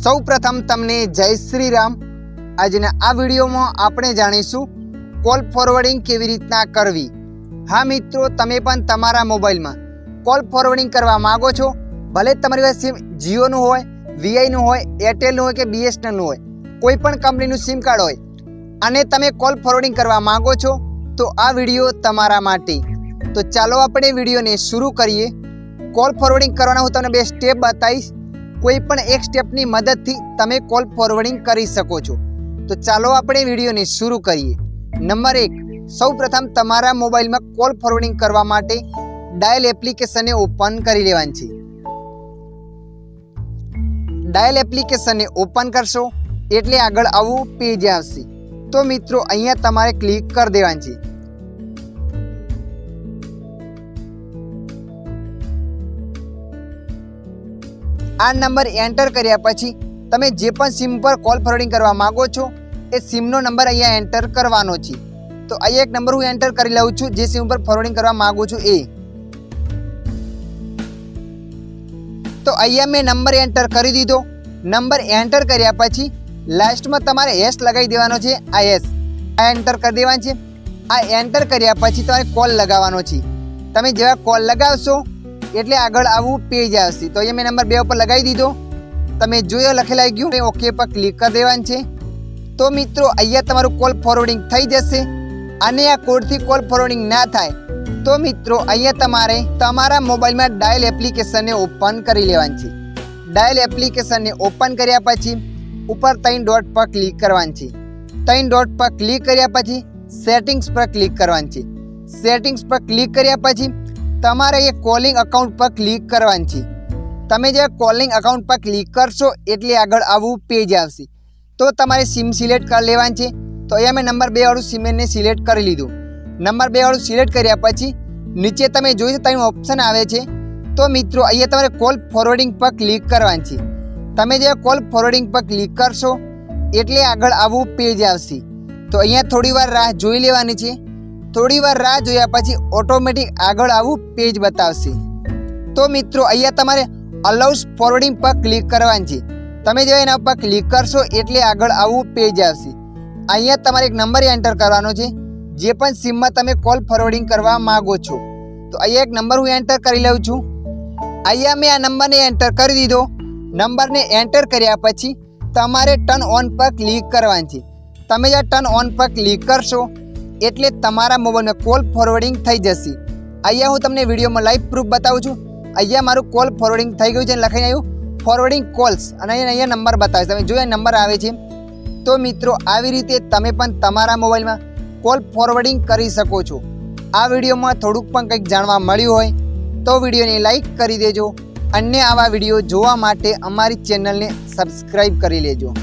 સૌ પ્રથમ તમને જય શ્રી રામ। આજના આ વિડીયોમાં આપણે જાણીશું કોલ ફોરવર્ડિંગ કેવી રીતના કરવી। હા મિત્રો, તમે પણ તમારા મોબાઈલમાં કોલ ફોરવર્ડિંગ કરવા માંગો છો, ભલે તમારી પાસે સિમ જીઓનું હોય, વીઆઈનું હોય, એરટેલનું હોય કે બીએસએનએલનું હોય, કોઈ પણ કંપનીનું સિમ કાર્ડ હોય અને તમે કોલ ફોરવર્ડિંગ કરવા માંગો છો તો આ વિડીયો તમારા માટે। તો ચાલો આપણે વિડીયોને શરૂ કરીએ। કોલ ફોરવર્ડિંગ કરવાના હું તમને બે સ્ટેપ બતાવીશ, કોઈ પણ એક સ્ટેપની મદદથી તમે કોલ ફોરવર્ડિંગ કરી શકો છો। તો ચાલો આપણે વિડીયોને શરૂ કરીએ। નંબર 1, સૌપ્રથમ તમારા મોબાઈલમાં કોલ ફોરવર્ડિંગ કરવા માટે ડાયલ એપ્લિકેશનને ઓપન કરી લેવાની છે। ડાયલ એપ્લિકેશનને ઓપન કરશો એટલે આગળ આવું પેજ આવશે। તો મિત્રો અહીંયા તમારે ક્લિક કરી દેવાની છે। આ નંબર એન્ટર કર્યા પછી તમે જે પણ સિમ પર કોલ ફોરવર્ડિંગ કરવા માંગો છો એ સિમનો નંબર અહીંયા એન્ટર કરવાનો છે। તો અહીંયા એક નંબર હું એન્ટર કરી લઉં છું, જે સિમ પર ફોરવર્ડિંગ કરવા માંગુ છું એ। તો અહીંયા મેં નંબર એન્ટર કરી દીધો। નંબર એન્ટર કર્યા પછી લાસ્ટમાં તમારે એસ લગાવી દેવાનો છે। આ એસ આ એન્ટર કરી દેવાનો છે। આ એન્ટર કર્યા પછી તમારે કોલ લગાવવાનો છે। તમે જેવા કોલ લગાવશો એટલે આગળ આવું પેજ આવશે। તો અહીંયા મેં નંબર 2 ઉપર લગાવી દીધો, તમે જોયો લખેલા ગયું, ઓકે પર ક્લિક કરી દેવાનું છે। તો મિત્રો અહીંયા તમારું કોલ ફોરવર્ડિંગ થઈ જશે। અને આ કોડથી કોલ ફોરવર્ડિંગ ના થાય તો મિત્રો અહીંયા તમારે તમારા મોબાઈલમાં ડાયલ એપ્લિકેશનને ઓપન કરી લેવાની છે। ડાયલ એપ્લિકેશનને ઓપન કર્યા પછી ઉપર 3 ડોટ પર ક્લિક કરવાની છે। 3 ડોટ પર ક્લિક કર્યા પછી સેટિંગ્સ પર ક્લિક કરવાની છે। સેટિંગ્સ પર ક્લિક કર્યા પછી તમારે એ કોલિંગ અકાઉન્ટ પર ક્લિક કરવાની છે। તમે જે કોલિંગ અકાઉન્ટ પર ક્લિક કરશો એટલે આગળ આવું પેજ આવશે। તો તમારે સિમ સિલેક્ટ કરી લેવાની છે। તો અહીંયા મેં નંબર 2 વાળું સિમને સિલેક્ટ કરી લીધું। નંબર 2 વાળું સિલેક્ટ કર્યા પછી નીચે તમે જોઈ શકો ત્યાં ઓપ્શન આવે છે। તો મિત્રો અહીંયા તમારે કોલ ફોરવર્ડિંગ પર ક્લિક કરવાની છે। તમે જે કોલ ફોરવર્ડિંગ પર ક્લિક કરશો એટલે આગળ આવું પેજ આવશે। તો અહીંયા થોડી વાર રાહ જોઈ લેવાની છે। થોડી વાર રાહ જોયા પછી ઓટોમેટિક આગળ આવું પેજ બતાવશે। તો મિત્રો અહીંયા તમારે અલાઉસ ફોરવર્ડિંગ પર ક્લિક કરવાની છે। તમે જો એના પર ક્લિક કરશો એટલે આગળ આવું પેજ આવશે। અહીંયા તમારે એક નંબર એન્ટર કરવાનો છે, જે પણ સિમમાં તમે કોલ ફોરવર્ડિંગ કરવા માંગો છો। તો અહીંયા એક નંબર હું એન્ટર કરી લઉં છું। અહીંયા મેં આ નંબરને એન્ટર કરી દીધો। નંબરને એન્ટર કર્યા પછી તમારે ટર્ન ઓન પર ક્લિક કરવાની છે। તમે જે ટર્ન ઓન પર ક્લિક કરશો એટલે તમારા મોબાઈલમાં કોલ ફોરવર્ડિંગ થઈ જશે। અહીંયા હું તમને વિડીયોમાં લાઈવ પ્રૂફ બતાવું છું। અહીંયા મારું કોલ ફોરવર્ડિંગ થઈ ગયું છે, લખાઈને આવ્યું ફોરવર્ડિંગ કોલ્સ, અને અહીંયા નંબર બતાવે છે, તમે જો નંબર આવે છે। તો મિત્રો આવી રીતે તમે પણ તમારા મોબાઈલમાં કોલ ફોરવર્ડિંગ કરી શકો છો। આ વિડીયોમાં થોડુંક પણ કંઈક જાણવા મળ્યું હોય તો વિડીયોને લાઈક કરી દેજો। અન્ય આવા વિડીયો જોવા માટે અમારી ચેનલને સબસ્ક્રાઈબ કરી લેજો।